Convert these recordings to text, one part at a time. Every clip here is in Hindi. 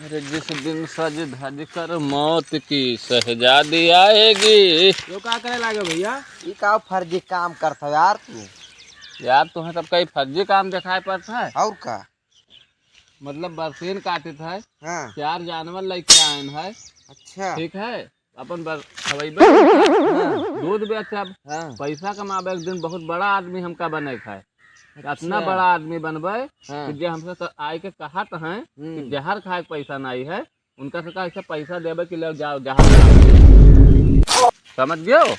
अरे जिस दिन सज धज कर मौत की शहजादी आएगी। यो का करे लागे भैया? ये का फर्जी काम करता यार तू। यार तुम्हें सब कई फर्जी काम दिखाई पड़ता है। और का? मतलब बरसीन काटे है। हाँ। 4 जानवर लेके आए है। अच्छा। ठीक है अपन हाँ। दूध बेचब। हाँ। पैसा कमाबे एक दिन बहुत बड़ा आदमी हमका बने है। अच्छा। इतना बड़ा आदमी बनबे हाँ। कि जो हमसे तो आए के कहत हैं कि जहर खाए के पैसा नहीं है, उनका से ऐसे पैसा देवे कि ले जाओ जहर खाओ। समझ गयो?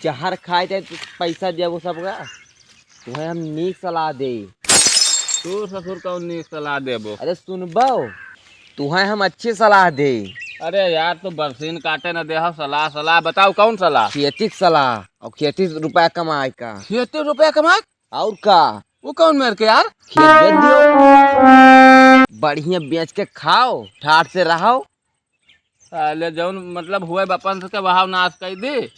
जहर खाए थे तो पैसा दिया वो सब का। तुम्हें हम नीक सलाह दे। तू ससुर कौन नी सलाह देबो? अरे सुनबो, तुम्हें हम अच्छी सलाह दे। अरे यार तू बरसीन काटे न दे हो सलाह। सलाह बताओ कौन सलाह? खेती की सलाह और खेती से रुपया कमाए का। खेती रुपया कमाए? और का? वो कौन मेरे के यार? खेत बेच दियो, बढ़िया बेच के खाओ, ठाठ से रहो। ले जौन मतलब हुए बपन से वहां नाश कर दी।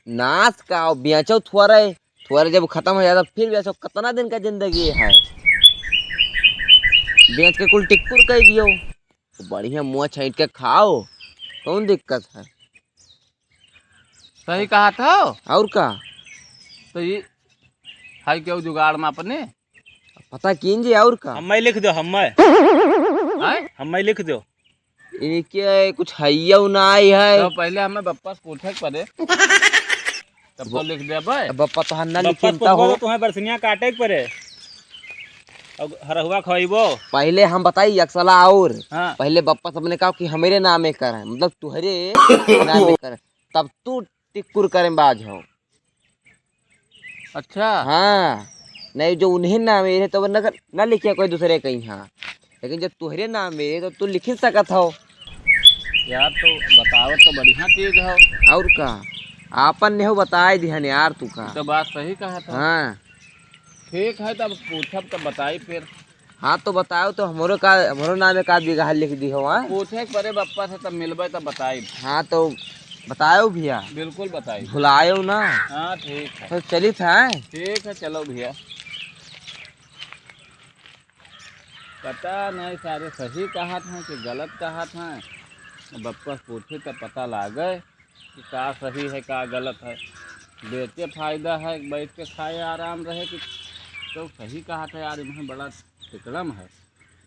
नाश का बेचो थोड़े थोड़े, जब खत्म हो जाता फिर बेचो। कितना दिन का जिंदगी है, बेच के कुल टिक्कुर कर दियो, बढ़िया मुँह छींट के खाओ, कौन दिक्कत है? सही कहा था। और का? तो ये है क्यों जुगाड़ में अपने पता कीजिए। और का? हमें लिख दो, हमें लिख दो। इनके कुछ हैया ना है। तो पहले हमें बप्पा से पूछे पड़े तब तो लिख दे भाई। बप्पा तो हन्ना बप्पा लिखता हो। तो तुम्हें बरसनिया काटे के पड़े और हरहुआ खवाइबो। पहले हम बताई अक्सला। और हाँ। पहले बप्पा सबने कहा कि हमारे नाम में कर है, मतलब तुहरे नाम में कर, तब तू टिक्कुर करे बाज हो। अच्छा। हाँ, नहीं जो उन्हें नाम है तो नगर ना लिखे कोई दूसरे कहीं। हाँ, लेकिन जब तुहरे नाम है तो तू लिख ही सकत हो। यार तो बताओ तो बढ़िया चीज हो। और का? आपन ने हो बताए दिहन यार तू का। तो बात सही कहा था। हाँ। ठीक है तब पूछब तो बताई फिर। हाँ तो बताओ तो हमारो नाम में का बीघा लिख दी हो। हाँ? पूछे पड़े बप्पा से तब मिलबे तब बताई। हाँ तो बताओ भैया, बिल्कुल बताई। भुलायो ना। हाँ ठीक है। तो चली था। ठीक है चलो भैया। पता नहीं सारे सही कहा था कि गलत कहा था। बप्पा से पूछे तब पता लागे कि का सही है का गलत है। बेचे फायदा है, बैठ के खाए आराम रहे कि तो सही कहा था यार। इन्हें बड़ा टिकड़म है।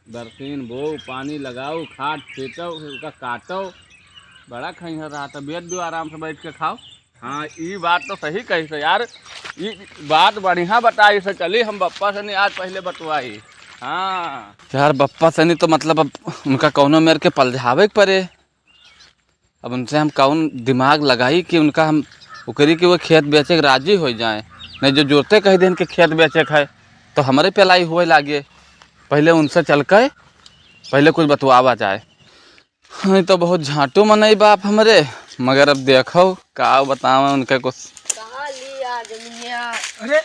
बरसीन बो, पानी लगाओ, खाद छीटो, उसका काटो, बड़ा खैहर रहा था। बेच दो आराम से बैठ के खाओ। हाँ ये बात तो सही कही से यार। ये बात बढ़िया बताई से चली। हम बप्पा से नहीं आज पहले बतवाई। हाँ यार बप्पा से नहीं तो मतलब अब उनका कौनो मेरे के पलझावे के पड़े। अब उनसे हम कौन दिमाग लगाई कि उनका हम उकरी कि वो खेत बेचे के राजी हो जाए। नहीं जो जोते कह दें कि खेत बेचे है तो हमारे पेलाई हुए लागे। पहले उनसे चल के पहले कुछ बतवावा जाए। नहीं तो बहुत झाटू मनई बाप हमारे। मगर अब देखो का बताओ उनके कुछ। अरे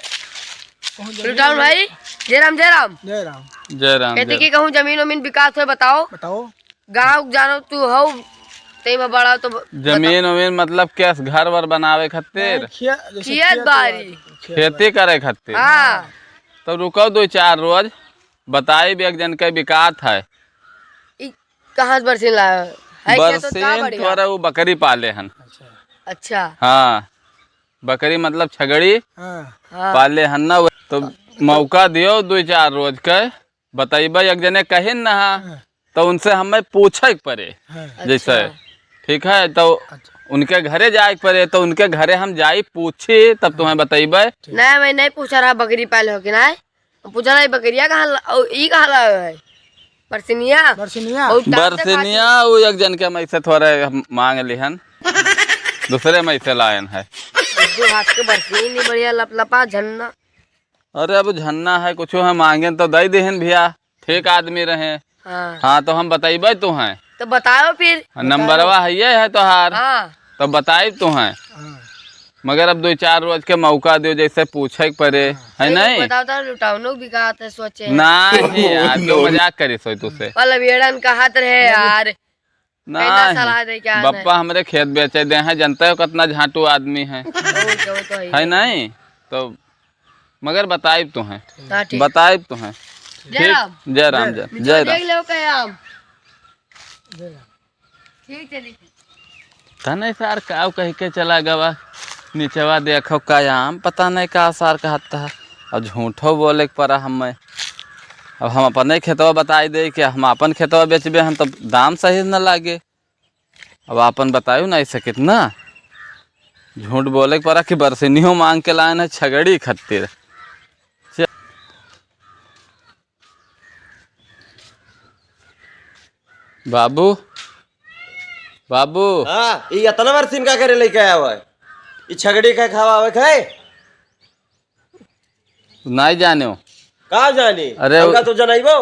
रुटाउन भाई, जय राम जय राम। जय राम। जय राम। कहते कि कहूँ जमीन वमीन विकास हो बताओ। बताओ। गाँव जानो तू हो ते में बड़ा तो जमीन वमीन मतलब क्या? घर वर बनावे खातिर? खेत बाड़ी। खेती करे खातिर? हाँ। तो रुको 2-4 रोज बताई भी। एक जन के बिकात है। कहाँ से बरसीन लाया है? बरसीन थोड़ा वो बकरी पाले हन। अच्छा। हाँ बकरी मतलब छगड़ी हाँ। पाले हन ना। तो मौका दियो 2-4 रोज के बताइबे। एक जने कहे ना तो उनसे हमें पूछे पड़े जैसे। ठीक है तो उनके घरे जाए पड़े। तो उनके घरे हम जाई पूछी तब तुम्हें बताइबे। नहीं मैं नहीं पूछा रहा बकरी पाले हो कि नहीं। पूछा रहा बकरिया कहाँ लाया है? बरसिनिया। बरसिनिया वो एक जन के मैं से थोड़े मांग लिहन। दूसरे में से लायन है। हाथ के बरसीन नहीं बढ़िया लपलपा झन्ना। अरे अब झन्ना है कुछ है मांगे तो दे देहन भैया। ठीक आदमी रहे। हाँ तो हम बताइबे तुम्हें। तो बताओ फिर। नंबरवा है तोहार। हाँ। तो बताई तुम्हें। मगर अब 2-4 रोज के मौका दियो जैसे पूछे पड़े है नहीं। बताओ तो लुटाउनो भी कहा सोचे नहीं यार क्यों मजाक करी सोई तुझसे। कहत रहे यार। नहीं बप्पा हमरे खेत बेचे दे हैं। जानते हो कितना झाटू आदमी है नहीं। तो मगर बताइब तुम्हें। बताइब तुम्हें। जय राम। जय राम। जय राम। ठीक चली तने सार का कह के चला गवा नीचवा देखो का आम पता नहीं का सार कहता है और झूठो बोले के पड़ा हमें। अब हम अपने खेतवा बताई दे कि हम अपन खेतवा बेचबे हम तो दाम सही न लागे। अब अपन बतायू नहीं सकित ना झूठ बोले के पड़ा कि बरसिनियो मांग के लाए न छगड़ी खातिर। बाबू बाबू हाँ ये इतना बरसिन का करे लेके आया हुआ है ये छगड़ी का खावा खाए नहीं जाने हो। कहाँ जानी अरे हमका तो जनाइबो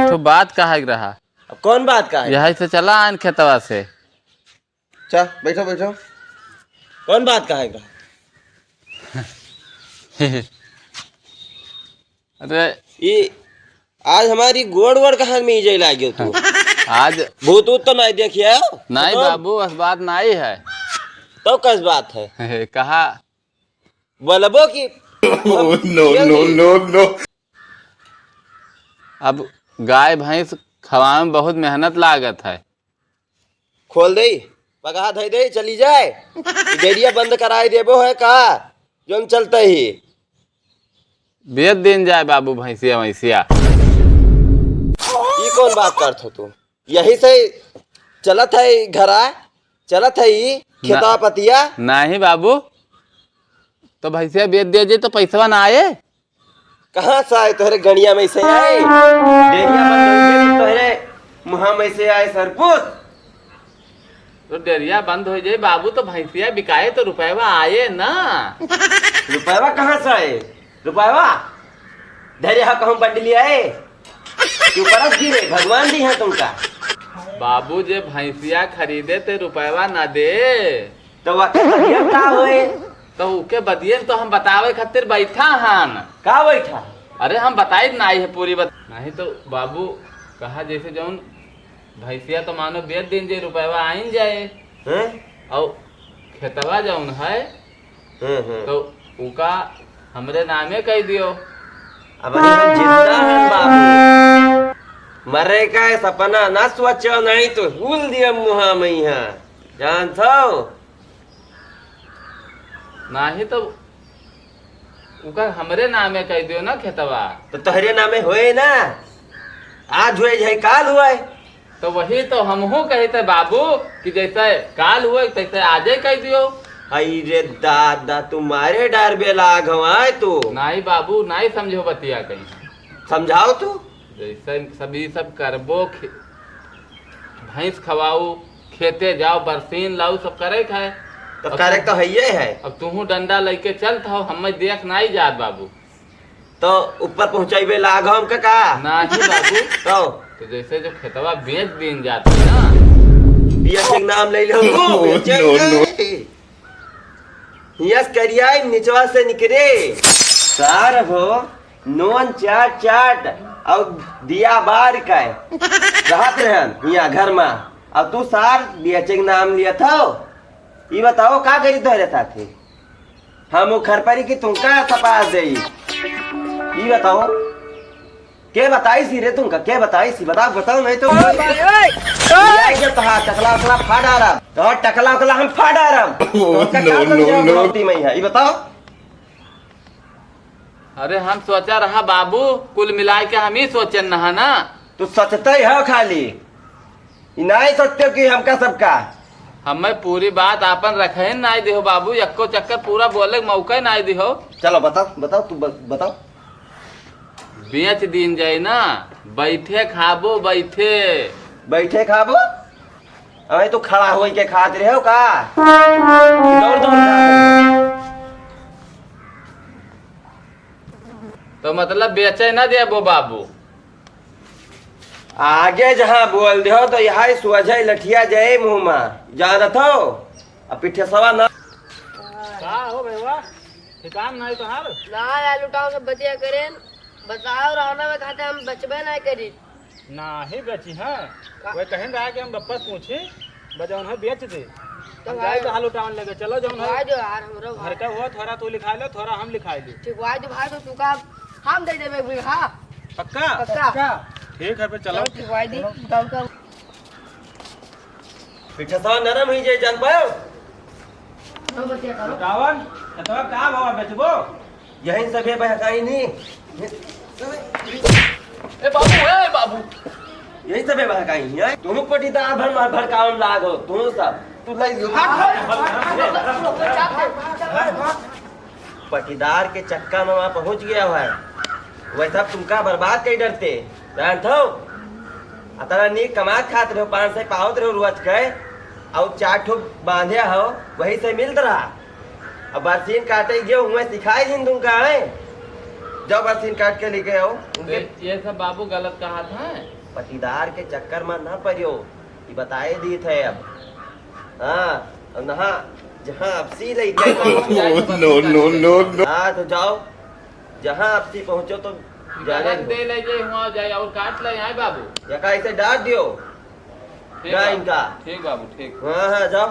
तो बात कहा रहा अब कौन बात का है यही से चला आन खेतवा से। चल बैठो बैठो कौन बात का है अरे ये आज हमारी गोड़ वोड़ कहाँ में ही लागे तू आज भूत ऊत तो नहीं देखिए नहीं बाबू इस बात नहीं है। तो किस बात है कहा बोलबो कि नो अब गाय भैंस खवाए में बहुत मेहनत लागत है। खोल दे पगा धई दे चली जाए डेरिया बंद कराए देबो है का जो हम चलते ही बेच दिन जाए बाबू भैंसिया भैंसिया। ये कौन बात करत हो तू यही से चलत है घरा चलत है खेतवा पतिया नहीं बाबू तो भैंसिया बेच दीजिए तो पैसा ना आए। कहाँ से आए तोहरे गणिया में से आए डेरिया बंद हो गई तो तोहरे मुहा में से आए सरपुत। तो डेरिया बंद हो जाए बाबू तो भैंसिया बिकाए तो रुपया आए ना। रुपया कहाँ से आए रुपया धैर्य कहूँ बंडली आए क्यों परस गिरे भगवान दी है तुमका। बाबू जे भैंसिया खरीदे ते रुपया ना दे तो वह का होए तो उके बदिए तो हम बतावे खातिर बैठा हन। का बैठा अरे हम बताई नहीं है पूरी बात नहीं तो बाबू कहा जैसे जौन भैंसिया तो मानो बेच दिन जे रुपया आइन जाए हैं और खेतवा जौन है तो उका हमरे नामे कह दियो। अब हम जिंदा हैं बाबू मरे का सपना ना सोचो नहीं तो भूल दिया मुहा में यहाँ जान थो नहीं तो उका हमरे नामे कह दियो ना खेतवा। तो तोहरे नामे होए ना आज हुए जाए काल हुए तो वही तो हमहू कहते बाबू कि जैसे काल हुए तैसे आजे कह दियो। आई रे दादा तुम्हारे डर बेला घवाए तू नहीं बाबू नहीं समझो बतिया कहीं समझाओ तू जैसे सभी सब करबो भैंस खवाऊ खेते जाओ बरसीन लाऊ सब करे खाए तो करे तो है ये है। अब तू डंडा लेके चल था हम देख नहीं जात बाबू तो ऊपर पहुंचाइबे लाघव का नहीं बाबू तो जैसे जो खेतवा बेच दिन जाते ना बिया के नाम ले लो यस करिया निचवा से निकले सार हो नोन चाट चाट और दिया बार का रहत रहन यहाँ घर में अब तू सार बिया नाम लिया था ये बताओ का करी तोहरे साथे हम खरपरी की तुमका सपास दे ये बताओ के बताई सी रे तुमका के बताई सी बताओ बताओ नहीं तो टकला उकला फाड़ा रहा तो टकला उकला हम फाड़ा रहा में ये बताओ। अरे हम सोचा रहा बाबू कुल मिलाए के हम ही सोचे नहा ना तू सोचते ही हो खाली नहीं सोचते कि हमका सबका हमें पूरी बात आपन रखे नहीं दिहो बाबू यक्को चक्कर पूरा बोले के मौका नहीं दिहो। चलो बताओ बताओ तू बताओ बेच दिन जाए ना बैठे खाबो बैठे बैठे खाबो अरे तू खड़ा हो के खात रहे हो का दौड़ दौड़ तो मतलब बेचे ना देबो बाबू आगे जहाँ बोल दे हो तो यहाँ सोझा लठिया जाए मुँह में जानत हो अब पीछे सवा ना का हो भैया ठिकान नहीं तो हार ना यार लुटाओ के बतिया करें बताओ रहना में खाते हम बचबे नहीं करी नहीं बेची है वे कहें रहा कि हम वापस पूछी बजौन है बेच दे तो जाए तो हाल उठावन लगे चलो जौन है भाई जो यार हमरो घर का हुआ थोड़ा तू लिखा लो थोड़ा हम लिखा ली ठीक भाई जो भाई तो तू का हम दे देबे बिघा पक्का पक्का ठीक है फिर चलो ठिकवाई दी बताओ का पिठसवा नरम हुई जे जान पाओ नो बतिया करो रावण तो का भाव बेचबो यही सब है बहकाई नहीं ए बाबू यही सब है बहकाई है तुम पटीदार भर भड़कावन लागो तुम सब तू लई पटीदार के चक्का में वहां पहुंच गया हुआ है वैसा तुमका बर्बाद कई डरते जानत हो अतरा नी कमा खात रहो 5 से पावत रहो रोज के और 4 ठो बांधे हो वही से मिलत रहा अब बरसीन काटे गए हुए सिखाई दिन तुमका है जब बरसीन काट के लेके आओ उनके ये सब बाबू गलत कहा था। पटीदार के चक्कर में न पड़ियो ये बताए दी थे अब हाँ अब नहा जहाँ अपसी ले गए हाँ तो जाओ जहाँ अपसी पहुँचो तो जाने गलत दे ले जाए वहाँ जाए और काट ले आए बाबू। या का इसे डांट दियो ठीक ना बाबू, इनका ठीक बाबू ठीक। हाँ हाँ जाओ